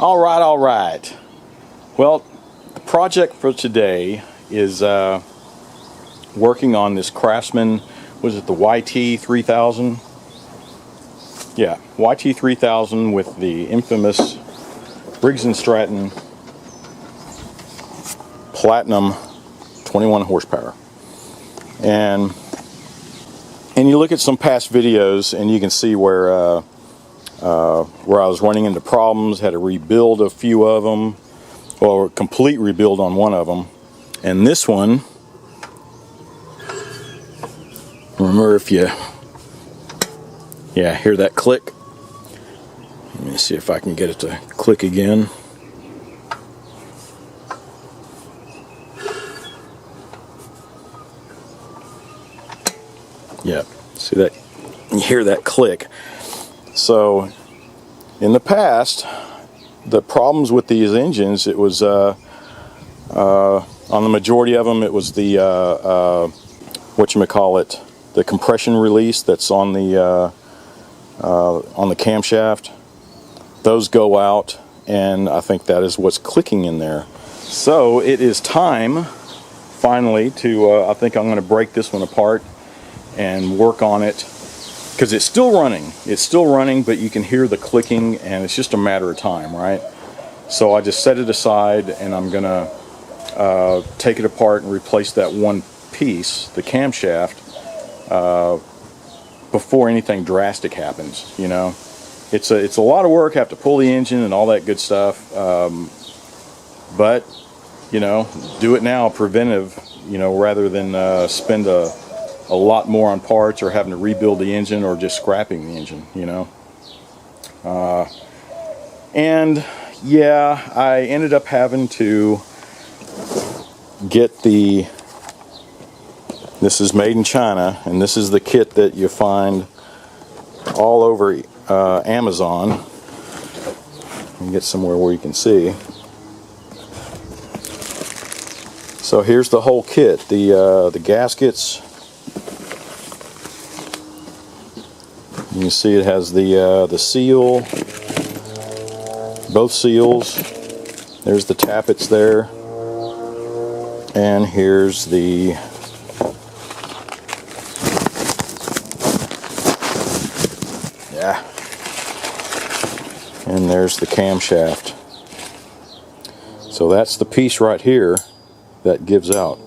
All right. Well, the project for today is working on this Craftsman, was it the YT3000? Yeah, YT3000 with the infamous Briggs and Stratton Platinum 21 horsepower. And you look at some past videos and you can see where I was running into problems, had to rebuild a few of them, or complete rebuild on one of them. And this one, remember if you, hear that click? Let me see if I can get it to click again. Yeah, see that? You hear that click. So, in the past, the problems with these engines, it was, on the majority of them, it was the, the compression release that's on the camshaft. Those go out, and I think that is what's clicking in there. So, it is time, finally, to, I think I'm going to break this one apart and work on it. Because it's still running, but you can hear the clicking, and it's just a matter of time, right? So I just set it aside, and I'm gonna take it apart and replace that one piece, the camshaft, before anything drastic happens. You know, it's a lot of work. Have to pull the engine and all that good stuff, but you know, do it now, preventive. You know, rather than spend a lot more on parts or having to rebuild the engine or just scrapping the engine, you know. And yeah, I ended up having to get this is made in China, and this is the kit that you find all over Amazon. Let me get somewhere where you can see. So here's the whole kit, the gaskets. You can see it has the seal, both seals. There's the tappets there, and here's the and there's the camshaft. So that's the piece right here that gives out.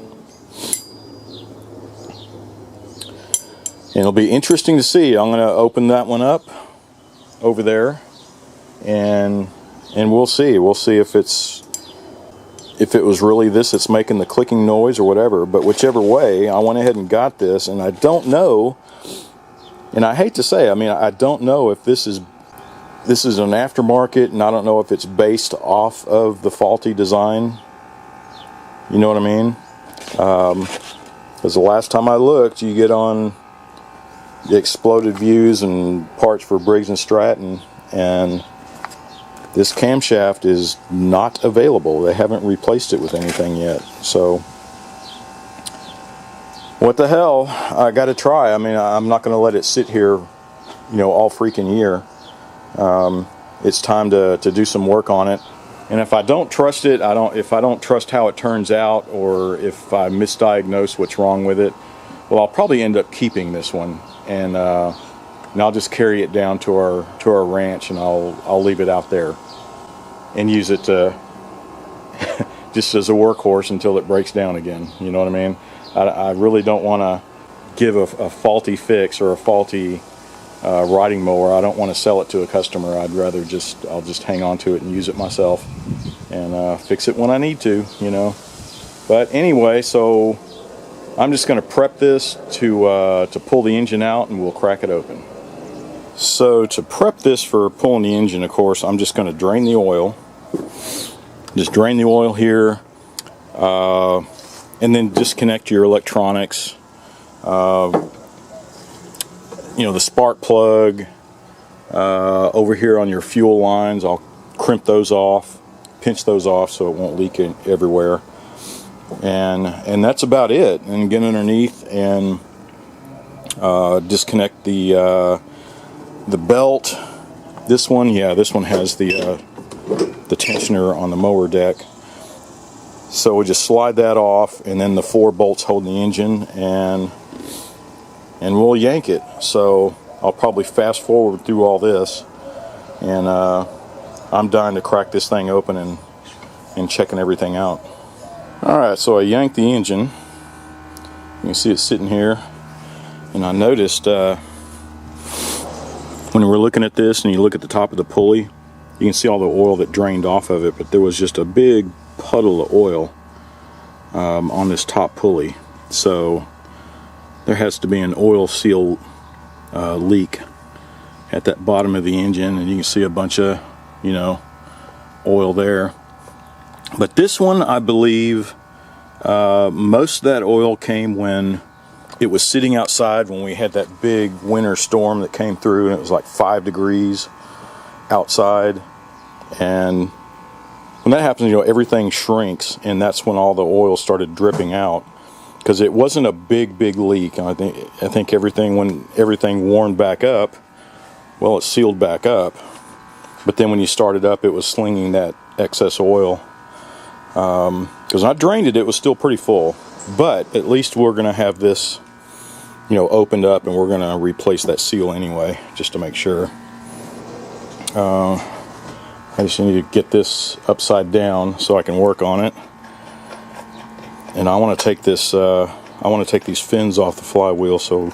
And it'll be interesting to see. I'm going to open that one up over there, and we'll see. We'll see if it was really this that's making the clicking noise or whatever. But whichever way, I went ahead and got this, and I don't know. And I hate to say, I mean, I don't know if this is an aftermarket, and I don't know if it's based off of the faulty design. You know what I mean? Because the last time I looked, you get on the exploded views and parts for Briggs and Stratton, and this camshaft is not available. They haven't replaced it with anything yet. So what the hell, I gotta try. I mean, I'm not gonna let it sit here, you know, all freaking year. It's time to do some work on it. And if I don't trust it, if I don't trust how it turns out, or if I misdiagnose what's wrong with it, well, I'll probably end up keeping this one. And I'll just carry it down to our ranch, and I'll leave it out there and use it just as a workhorse until it breaks down again. You know what I mean? I really don't want to give a faulty fix or a faulty riding mower. I don't want to sell it to a customer. I'd rather I'll just hang on to it and use it myself and fix it when I need to. You know. But anyway, so I'm just going to prep this to pull the engine out, and we'll crack it open. So to prep this for pulling the engine, of course, I'm just going to drain the oil. Just drain the oil here, and then disconnect your electronics. You know, the spark plug over here on your fuel lines, I'll crimp those off, pinch those off so it won't leak everywhere. And that's about it. And get underneath and disconnect the belt. This one, yeah, this one has the tensioner on the mower deck. So we just slide that off, and then the 4 bolts holding the engine, and we'll yank it. So I'll probably fast forward through all this, and I'm dying to crack this thing open and checking everything out. Alright, so I yanked the engine. You can see it sitting here, and I noticed when we're looking at this and you look at the top of the pulley, you can see all the oil that drained off of it, but there was just a big puddle of oil on this top pulley. So there has to be an oil seal leak at that bottom of the engine, and you can see a bunch of, you know, oil there. But this one, I believe, most of that oil came when it was sitting outside, when we had that big winter storm that came through, and it was like 5 degrees outside. And when that happens, you know, everything shrinks, and that's when all the oil started dripping out, because it wasn't a big leak. I think when everything warmed back up, well, it sealed back up, but then when you started up, it was slinging that excess oil. Because when I drained it, it was still pretty full, but at least we're going to have this, you know, opened up, and we're going to replace that seal anyway, just to make sure. I just need to get this upside down so I can work on it. And I want to take this, I want to take these fins off the flywheel so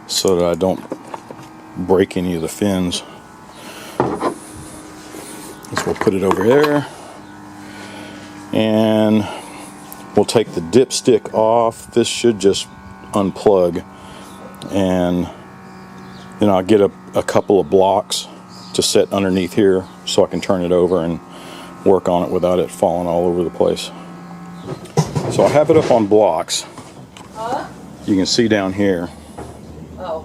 that I don't break any of the fins. So we'll put it over there, and we'll take the dipstick off. This should just unplug, and then I'll get a couple of blocks to set underneath here so I can turn it over and work on it without it falling all over the place. So I have it up on blocks. You can see down here. Oh.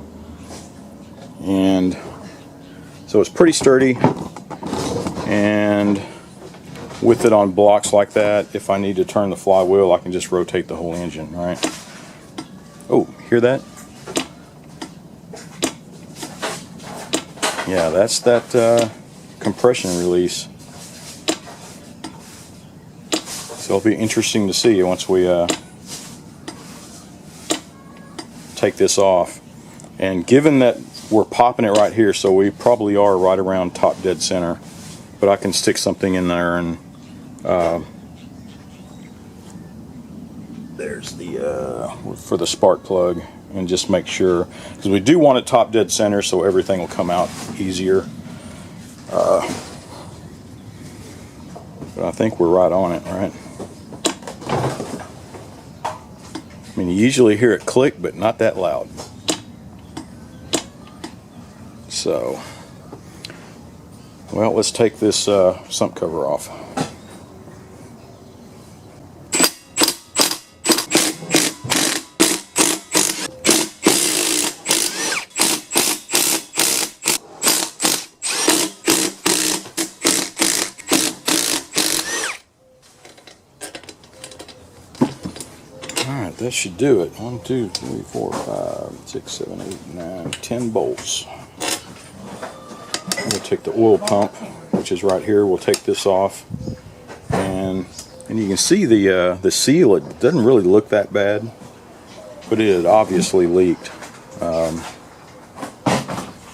And so it's pretty sturdy, and with it on blocks like that, if I need to turn the flywheel, I can just rotate the whole engine, right? Oh, hear that? Yeah, that's that compression release. So it'll be interesting to see once we take this off. And given that we're popping it right here, so we probably are right around top dead center, but I can stick something in there, and there's the for the spark plug, and just make sure, because we do want it top dead center so everything will come out easier. But I think we're right on it, right? I mean, you usually hear it click, but not that loud. So, well, let's take this sump cover off. Alright, that should do it. 1, 2, 3, 4, 5, 6, 7, 8, 9, 10 bolts. We'll take the oil pump, which is right here. We'll take this off, and you can see the seal. It doesn't really look that bad, but it had obviously leaked. But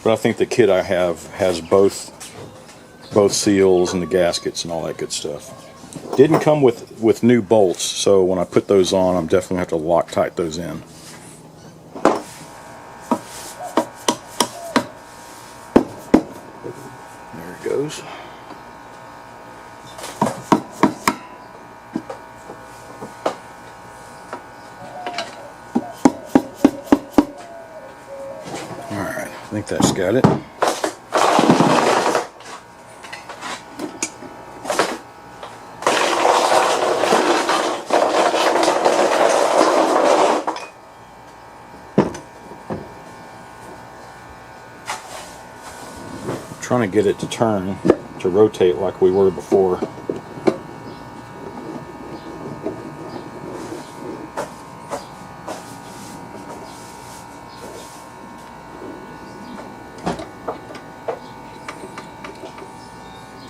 I think the kit I have has both seals and the gaskets and all that good stuff. Didn't come with new bolts, so when I put those on, I'm definitely going to have to Loctite those in. There it goes. Alright, I think that's got it. Trying to get it to turn, to rotate like we were before.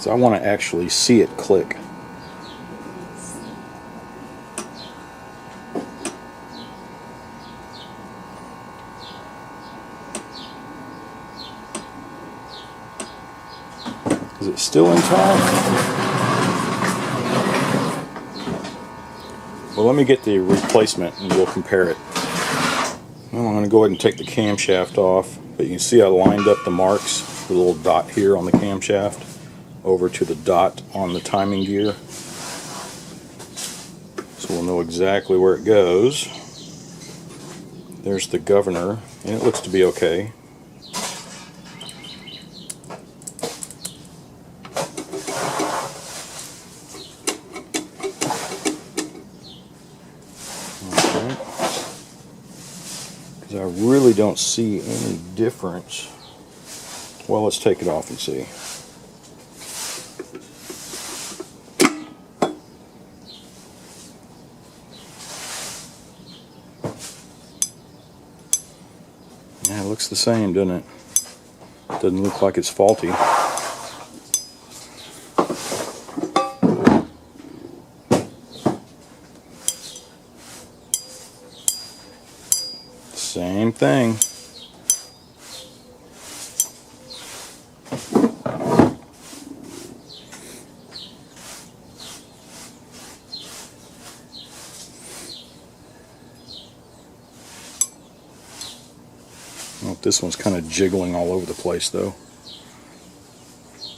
I want to actually see it click. Is it still intact? Well, let me get the replacement and we'll compare it. Well, I'm going to go ahead and take the camshaft off, but you can see I lined up the marks, the little dot here on the camshaft, over to the dot on the timing gear. So we'll know exactly where it goes. There's the governor, and it looks to be okay. I really don't see any difference. Well, let's take it off and see. Yeah, it looks the same, doesn't it? Doesn't look like it's faulty. Same thing. Well, this one's kind of jiggling all over the place though.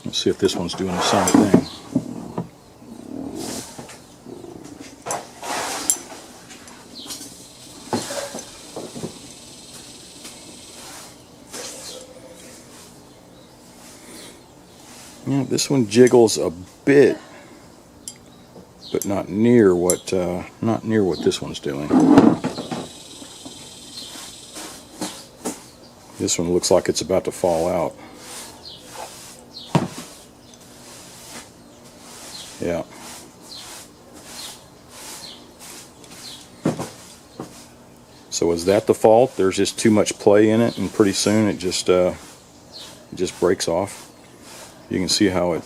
Let's see if this one's doing the same thing. Yeah, this one jiggles a bit, but not near what this one's doing. This one looks like it's about to fall out. Yeah. So is that the fault? There's just too much play in it, and pretty soon it just breaks off. You can see how it's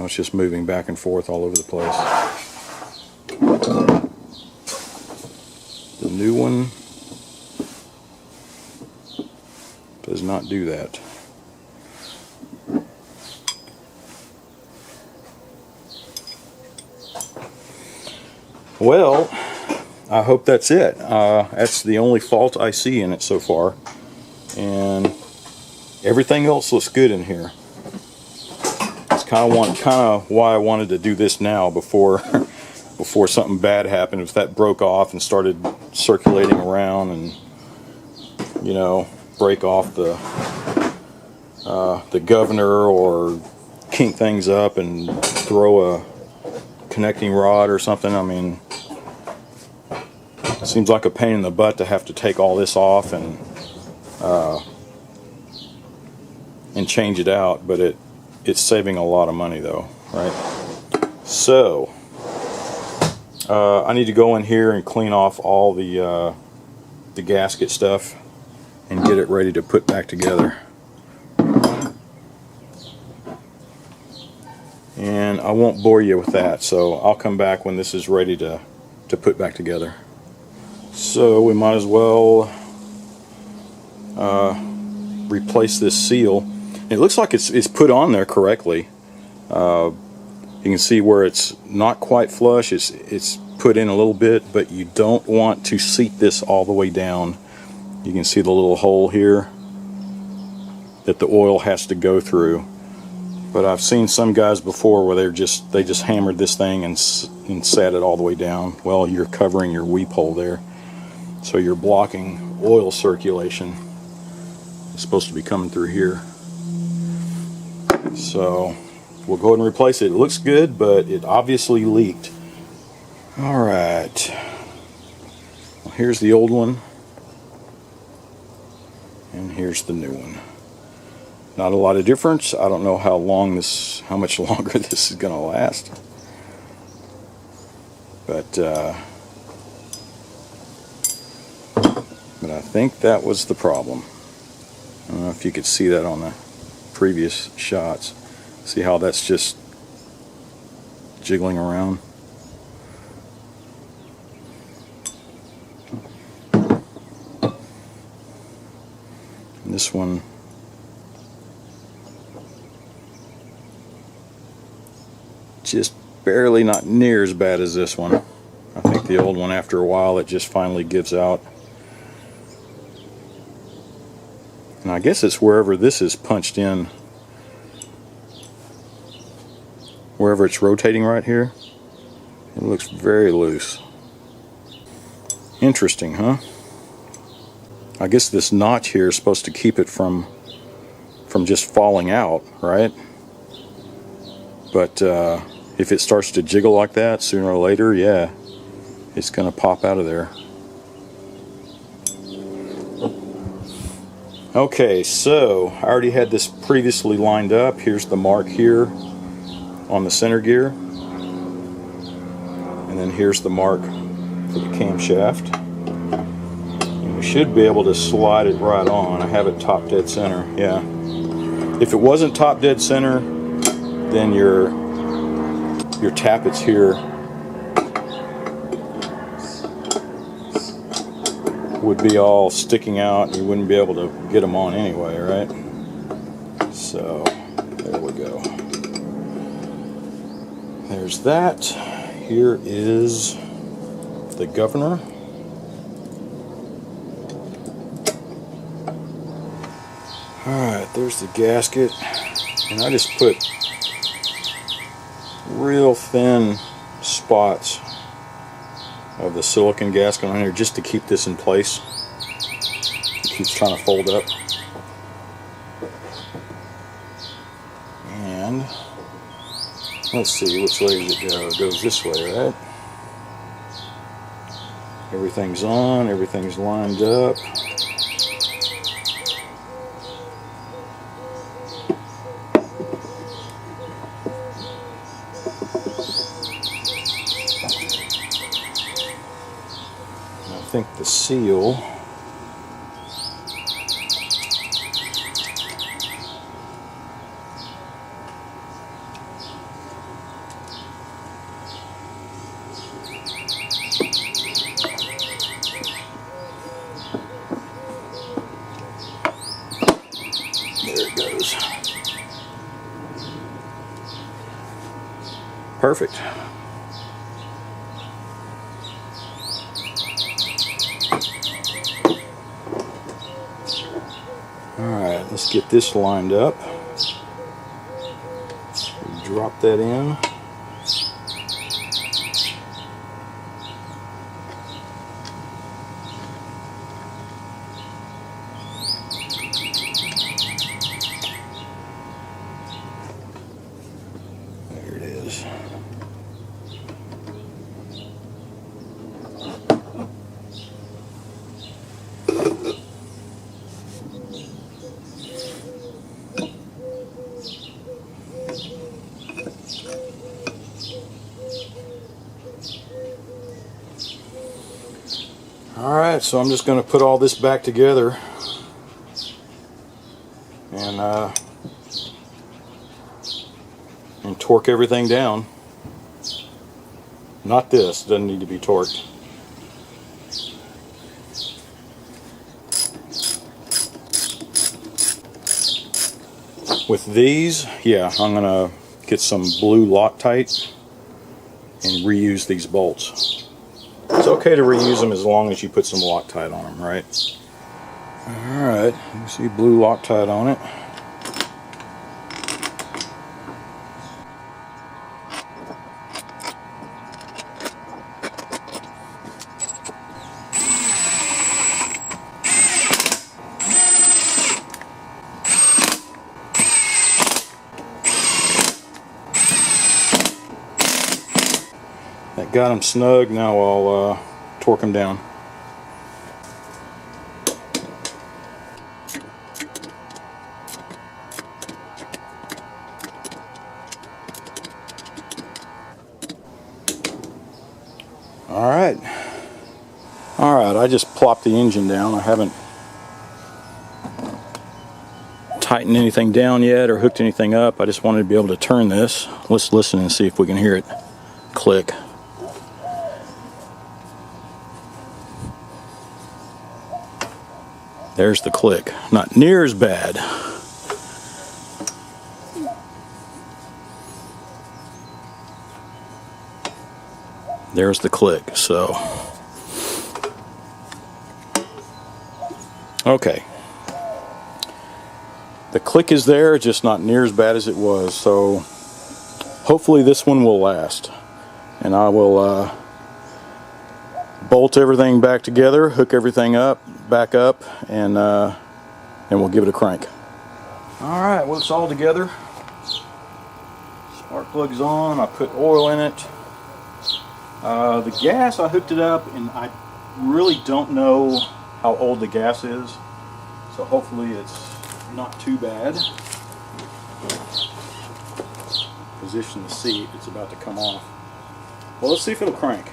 just moving back and forth all over the place. The new one does not do that. Well, I hope that's it. That's the only fault I see in it so far. And everything else looks good in here. It's kind of why I wanted to do this now before something bad happened. If that broke off and started circulating around and, you know, break off the governor or kink things up and throw a connecting rod or something. I mean, it seems like a pain in the butt to have to take all this off and change it out, but it's saving a lot of money though, right? So I need to go in here and clean off all the gasket stuff and get it ready to put back together. And I won't bore you with that, so I'll come back when this is ready to put back together. So we might as well replace this seal. It looks like it's put on there correctly. You can see where it's not quite flush. It's put in a little bit, but you don't want to seat this all the way down. You can see the little hole here that the oil has to go through. But I've seen some guys before where they just hammered this thing and sat it all the way down. Well, you're covering your weep hole there, so you're blocking oil circulation. It's supposed to be coming through here. So we'll go ahead and replace it. It looks good, but it obviously leaked. Alright, well, here's the old one, and here's the new one. Not a lot of difference. I don't know how much longer this is going to last, but I think that was the problem. I don't know if you could see that on the previous shots. See how that's just jiggling around? And this one, just barely, not near as bad as this one. I think the old one, after a while, it just finally gives out. And I guess it's wherever this is punched in, wherever it's rotating right here, it looks very loose. Interesting, huh? I guess this notch here is supposed to keep it from just falling out, right? But if it starts to jiggle like that, sooner or later, yeah, it's gonna pop out of there. Okay, so I already had this previously lined up. Here's the mark here on the center gear, and then here's the mark for the camshaft. And we should be able to slide it right on. I have it top dead center. Yeah. If it wasn't top dead center, then your tappets here would be all sticking out, and you wouldn't be able to get them on anyway, right? So there we go. There's that. Here is the governor. Alright, there's the gasket. And I just put real thin spots of the silicone gasket on here just to keep this in place. It keeps trying to fold up. And let's see, which way does it go? It goes this way, right? Everything's on, everything's lined up. I think the seal there it goes. Perfect. Alright, let's get this lined up. Drop that in. There it is. Alright, so I'm just going to put all this back together and torque everything down. Not this, doesn't need to be torqued. With these, yeah, I'm going to get some blue Loctite and reuse these bolts. It's okay to reuse them as long as you put some Loctite on them, right? Alright, you see blue Loctite on it. That got them snug. Now I'll torque them down. Alright, I just plopped the engine down. I tightened anything down yet or hooked anything up. I just wanted to be able to turn this. Let's listen and see if we can hear it click. There's the click. Not near as bad. There's the click. So, okay. The click is there, just not near as bad as it was. So, hopefully this one will last. And I will bolt everything back together, hook everything up, back up, and we'll give it a crank. All right, well, it's all together. Spark plug's on. I put oil in it. The gas, I hooked it up, and I really don't know how old the gas is, so hopefully it's not too bad. Position the seat, it's about to come off. Well, let's see if it'll crank.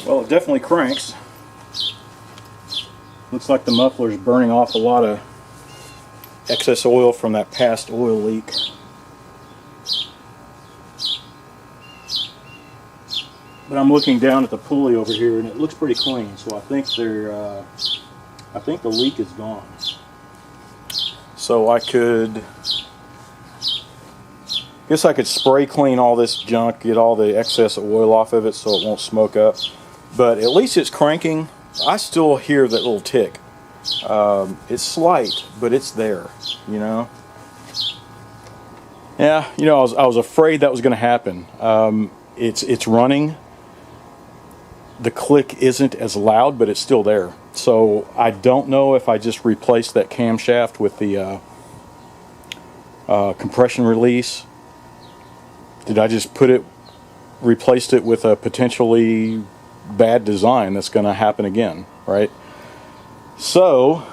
Well, it definitely cranks. Looks like the muffler's burning off a lot of excess oil from that past oil leak. But I'm looking down at the pulley over here, and it looks pretty clean. So I think the leak is gone. So I guess I could spray clean all this junk, get all the excess oil off of it so it won't smoke up. But at least it's cranking. I still hear that little tick. It's slight, but it's there, you know. Yeah, you know, I was afraid that was going to happen. It's running. The click isn't as loud, but it's still there. So I don't know if I just replaced that camshaft with the compression release. Did I just replaced it with a potentially bad design that's going to happen again, right? So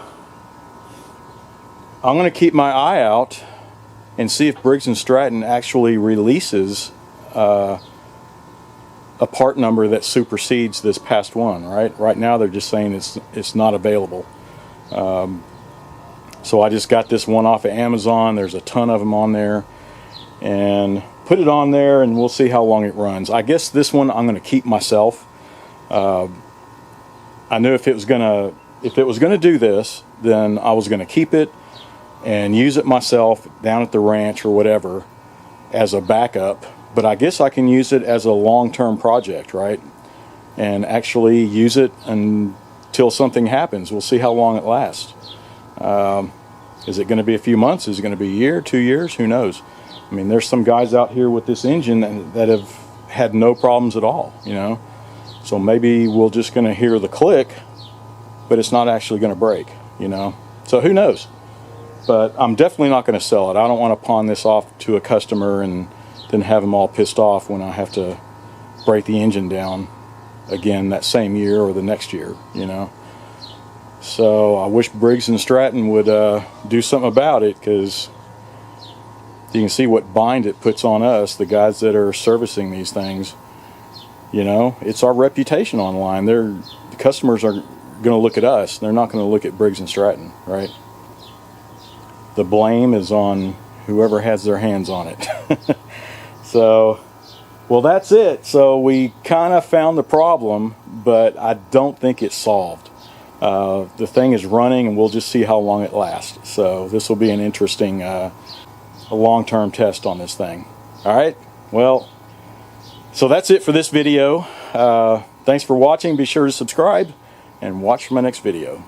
I'm going to keep my eye out and see if Briggs & Stratton actually releases a part number that supersedes this past one, right? Right now they're just saying it's not available. So I just got this one off of Amazon. There's a ton of them on there, and put it on there, and we'll see how long it runs. I guess this one I'm going to keep myself. I knew if it was gonna do this, then I was gonna keep it and use it myself down at the ranch or whatever as a backup. But I guess I can use it as a long-term project, right? And actually use it until something happens. We'll see how long it lasts. Is it going to be a few months? Is it going to be a year, 2 years? Who knows? I mean, there's some guys out here with this engine that have had no problems at all, you know. So maybe we're just going to hear the click, but it's not actually going to break, you know. So who knows? But I'm definitely not going to sell it. I don't want to pawn this off to a customer and then have them all pissed off when I have to break the engine down again that same year or the next year, you know. So I wish Briggs & Stratton would do something about it, because you can see what bind it puts on us, the guys that are servicing these things. You know, it's our reputation online. The customers are going to look at us. They're not going to look at Briggs & Stratton, right? The blame is on whoever has their hands on it. So Well, that's it. So we kind of found the problem, but I don't think it's solved. The thing is running, and we'll just see how long it lasts. So this will be an interesting a long-term test on this thing. All right, well, so that's it for this video. Thanks for watching. Be sure to subscribe and watch my next video.